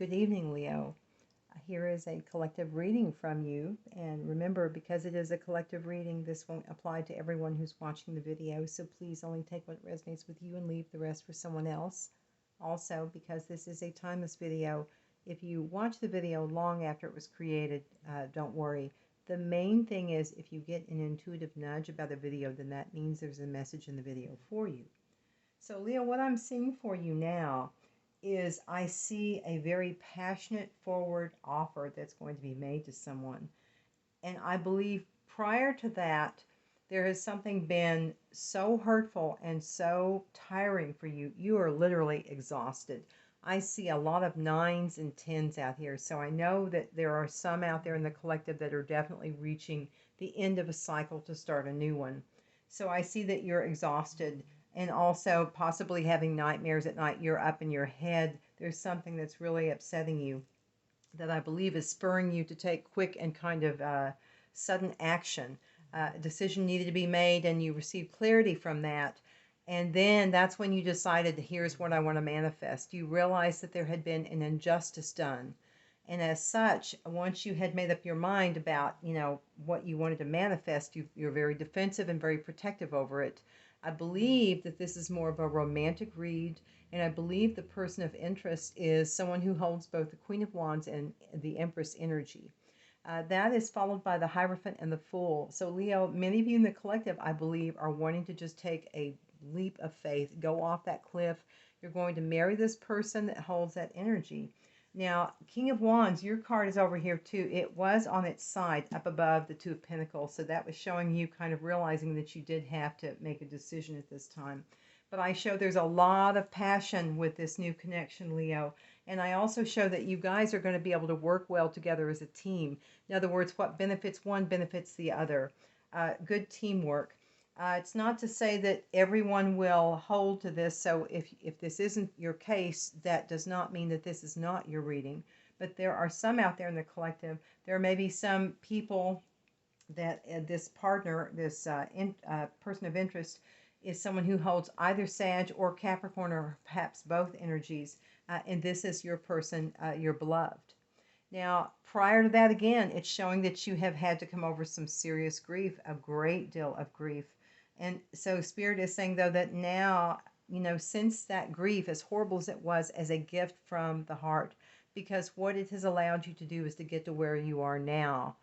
Good evening, Leo. Here is a collective reading from you. And remember, because it is a collective reading, this won't apply to everyone who's watching the video. So please only take what resonates with you and leave the rest for someone else. Also, because this is a timeless video, if you watch the video long after it was created, don't worry. The main thing is if you get an intuitive nudge about a video, then that means there's a message in the video for you. So, Leo, what I'm seeing for you now is I see a very passionate forward offer that's going to be made to someone. And I believe prior to that, there has something been so hurtful and so tiring for you. You are literally exhausted. I see a lot of 9s and 10s out here. So I know that there are some out there in the collective that are definitely reaching the end of a cycle to start a new one. So I see that you're exhausted and also possibly having nightmares at night. You're up in your head. There's something that's really upsetting you that I believe is spurring you to take quick and kind of sudden action. A decision needed to be made, and you received clarity from that. And then that's when you decided, here's what I want to manifest. You realized that there had been an injustice done. And as such, once you had made up your mind about, what you wanted to manifest, you're very defensive and very protective over it. I believe that this is more of a romantic read, and I believe the person of interest is someone who holds both the Queen of Wands and the Empress energy. That is followed by the Hierophant and the Fool. So, Leo, many of you in the collective, I believe, are wanting to just take a leap of faith, go off that cliff. You're going to marry this person that holds that energy. Now, King of Wands, your card is over here too. It was on its side up above the Two of Pentacles. So that was showing you kind of realizing that you did have to make a decision at this time. But I show there's a lot of passion with this new connection, Leo. And I also show that you guys are going to be able to work well together as a team. In other words, what benefits one benefits the other. Good teamwork. It's not to say that everyone will hold to this, so if this isn't your case, that does not mean that this is not your reading. But there are some out there in the collective. There may be some people that this partner, this person of interest, is someone who holds either Sag or Capricorn or perhaps both energies, and this is your person, your beloved. Now, prior to that, again, it's showing that you have had to come over some serious grief, a great deal of grief. And so Spirit is saying, though, that now, since that grief, as horrible as it was, as a gift from the heart, because what it has allowed you to do is to get to where you are now,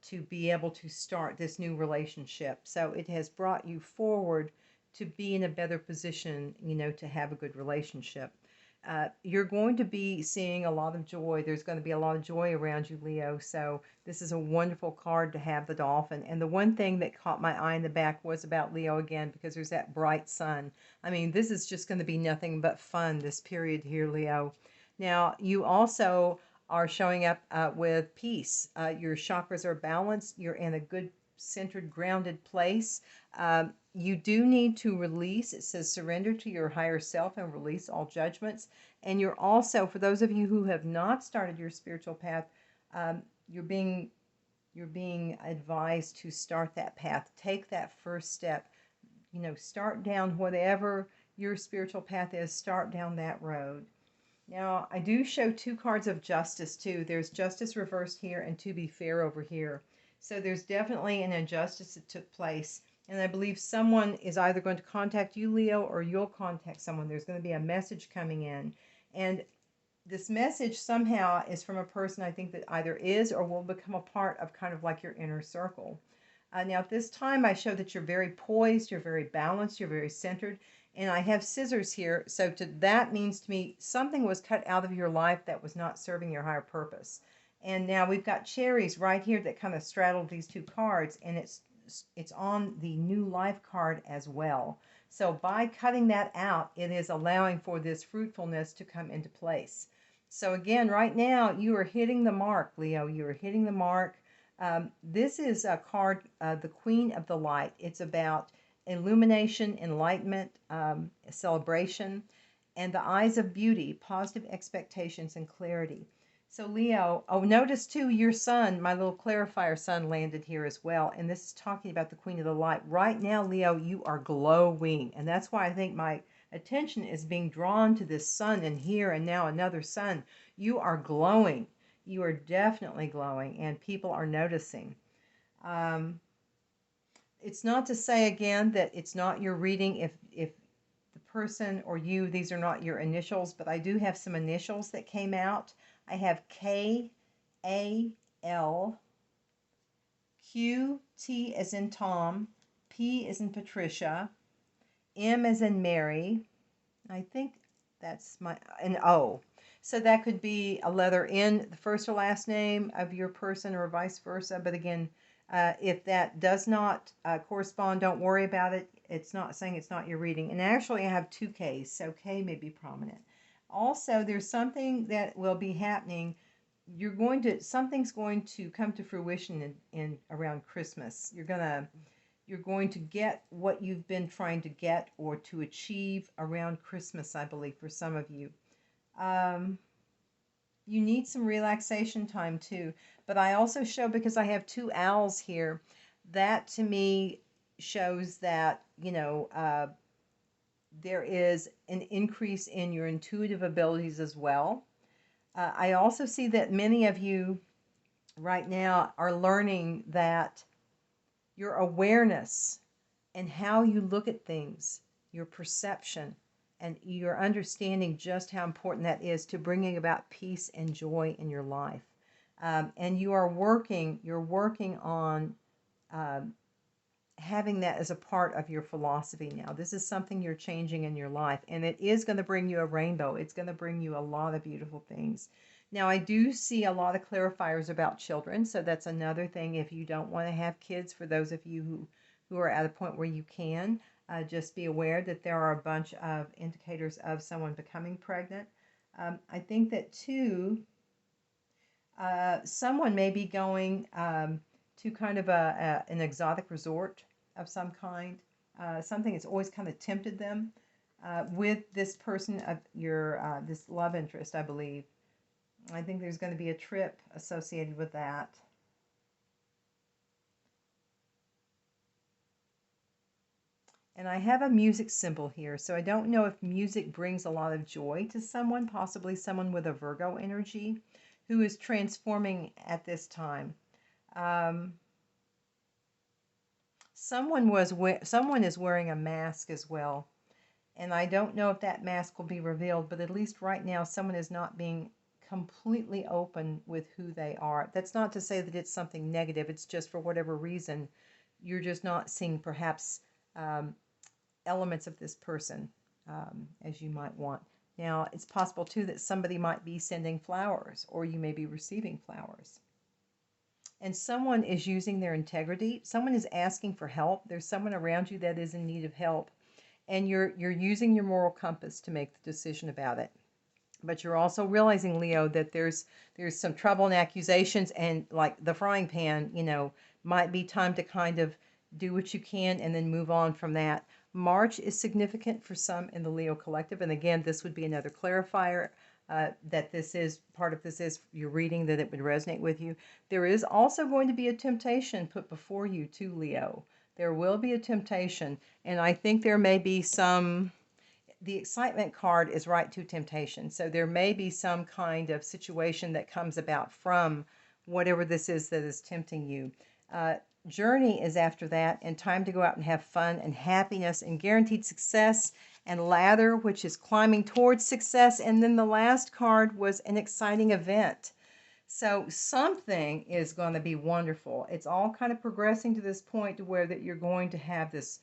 to be able to start this new relationship. So it has brought you forward to be in a better position, to have a good relationship. You're going to be seeing a lot of joy. There's going to be a lot of joy around you, Leo. So this is a wonderful card to have, the dolphin. And the one thing that caught my eye in the back was about Leo again, because there's that bright sun. I mean, this is just going to be nothing but fun, this period here, Leo. Now, you also are showing up with peace. Your chakras are balanced. You're in a good, centered, grounded place. You do need to release. It says surrender to your higher self and release all judgments. And you're also, for those of you who have not started your spiritual path, you're being advised to start that path. Take that first step. Start down whatever your spiritual path is. Start down that road. Now, I do show 2 cards of justice too. There's justice reversed here and to be fair over here. So there's definitely an injustice that took place. And I believe someone is either going to contact you, Leo, or you'll contact someone. There's going to be a message coming in. And this message somehow is from a person I think that either is or will become a part of kind of like your inner circle. Now, at this time, I show that you're very poised, you're very balanced, you're very centered. And I have scissors here. So that means to me something was cut out of your life that was not serving your higher purpose. And now we've got cherries right here that kind of straddle these 2 cards. And it's on the new life card as well. So by cutting that out, it is allowing for this fruitfulness to come into place. So again, right now, you are hitting the mark, Leo. You are hitting the mark. This is a card, the Queen of the Light. It's about illumination, enlightenment, celebration, and the eyes of beauty, positive expectations, and clarity. So Leo, notice too, your sun, my little clarifier sun, landed here as well. And this is talking about the Queen of the Light. Right now, Leo, you are glowing. And that's why I think attention is being drawn to this sun, and here and now another sun. You are glowing. You are definitely glowing, and people are noticing. It's not to say, again, that it's not your reading if the person or you, these are not your initials, but I do have some initials that came out. I have K, A, L, Q, T as in Tom, P as in Patricia, M as in Mary. I think that's an O. So that could be a letter in the first or last name of your person or vice versa. But again, if that does not correspond, don't worry about it. It's not saying it's not your reading. And actually, I have two Ks, so K may be prominent. Also, there's something that will be happening. Something's going to come to fruition in around Christmas. You're going to get what you've been trying to get or to achieve around Christmas, I believe, for some of you. You need some relaxation time too. But I also show, because I have two owls here, that to me shows that, there is an increase in your intuitive abilities as well. I also see that many of you right now are learning that your awareness and how you look at things, your perception, and you're understanding just how important that is to bringing about peace and joy in your life. And you're working on having that as a part of your philosophy now. This is something you're changing in your life, and it is going to bring you a rainbow. It's going to bring you a lot of beautiful things. Now, I do see a lot of clarifiers about children, so that's another thing. If you don't want to have kids, for those of you who are at a point where you can, just be aware that there are a bunch of indicators of someone becoming pregnant. I think that too, someone may be going to kind of an exotic resort of some kind, something that's always kind of tempted them with this person of your this love interest, I believe. I think there's going to be a trip associated with that. And I have a music symbol here, so I don't know if music brings a lot of joy to someone, possibly someone with a Virgo energy who is transforming at this time. Someone is wearing a mask as well, and I don't know if that mask will be revealed, but at least right now someone is not being completely open with who they are. That's not to say that it's something negative. It's just for whatever reason you're just not seeing perhaps elements of this person as you might want. Now, it's possible too that somebody might be sending flowers, or you may be receiving flowers. And someone is using their integrity. Someone is asking for help. There's someone around you that is in need of help, and you're using your moral compass to make the decision about it. But you're also realizing, Leo, that there's some trouble and accusations, and like the frying pan, might be time to kind of do what you can and then move on from that. March is significant for some in the Leo collective, and again, this would be another clarifier that this is part of this is your reading, that it would resonate with you. There is also going to be a temptation put before you too, Leo. There will be a temptation, and I think there may be some. The excitement card is right to temptation. So there may be some kind of situation that comes about from whatever this is that is tempting you. Journey is after that, and time to go out and have fun and happiness and guaranteed success, and ladder, which is climbing towards success. And then the last card was an exciting event. So something is going to be wonderful. It's all kind of progressing to this point to where that you're going to have this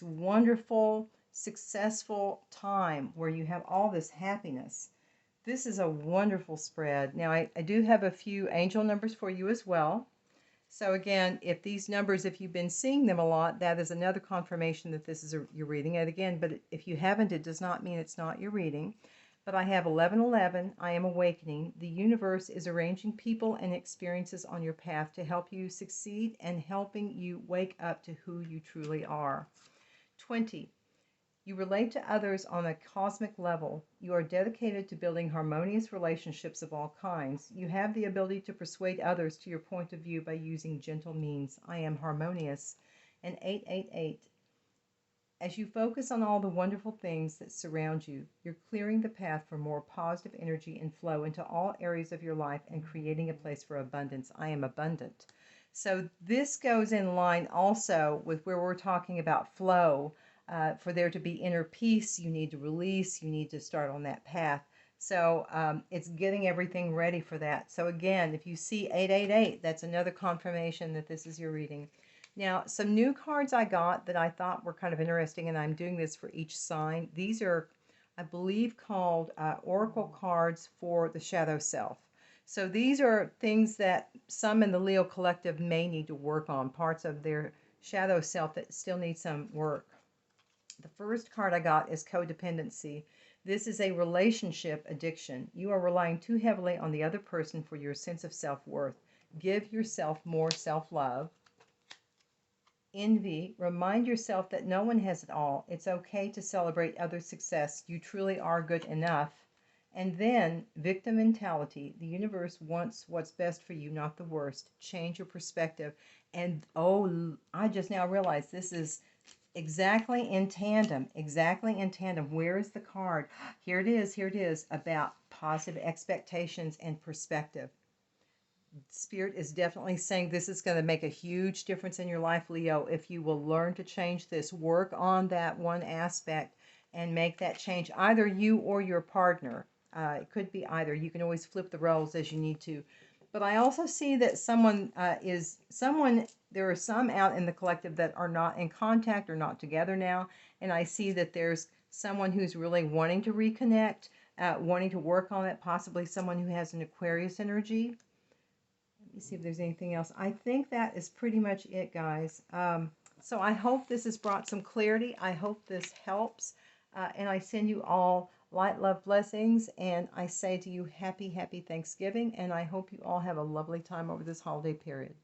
wonderful, successful time where you have all this happiness. This is a wonderful spread. Now, I do have a few angel numbers for you as well. So again, if these numbers, if you've been seeing them a lot, that is another confirmation that this is your reading. And again, but if you haven't, it does not mean it's not your reading. But I have 1111, I am awakening. The universe is arranging people and experiences on your path to help you succeed and helping you wake up to who you truly are. 20, you relate to others on a cosmic level. You are dedicated to building harmonious relationships of all kinds. You have the ability to persuade others to your point of view by using gentle means. I am harmonious. And 888, As you focus on all the wonderful things that surround you, you're clearing the path for more positive energy and flow into all areas of your life and creating a place for abundance. I am abundant. So this goes in line also with where we're talking about flow. For there to be inner peace, you need to release, you need to start on that path. So it's getting everything ready for that. So again, if you see 888, that's another confirmation that this is your reading. Now, some new cards I got that I thought were kind of interesting, and I'm doing this for each sign. These are, I believe, called Oracle cards for the shadow self. So these are things that some in the Leo collective may need to work on, parts of their shadow self that still need some work. The first card I got is codependency. This is a relationship addiction. You are relying too heavily on the other person for your sense of self-worth. Give yourself more self-love. Envy, remind yourself that no one has it all. It's okay to celebrate others' success. You truly are good enough. And then victim mentality. The universe wants what's best for you, not the worst. Change your perspective. And oh, I just now realized this is exactly in tandem. Exactly in tandem. Where is the card? Here it is. Here it is. About positive expectations and perspective. Spirit is definitely saying this is going to make a huge difference in your life, Leo, if you will learn to change this. Work on that one aspect and make that change, either you or your partner. It could be either. You can always flip the roles as you need to. But I also see that there are some out in the collective that are not in contact or not together now. And I see that there's someone who's really wanting to reconnect, wanting to work on it, possibly someone who has an Aquarius energy. Let me see if there's anything else. I think that is pretty much it, guys. So I hope this has brought some clarity. I hope this helps. And I send you all light, love, blessings. And I say to you, happy, happy Thanksgiving. And I hope you all have a lovely time over this holiday period.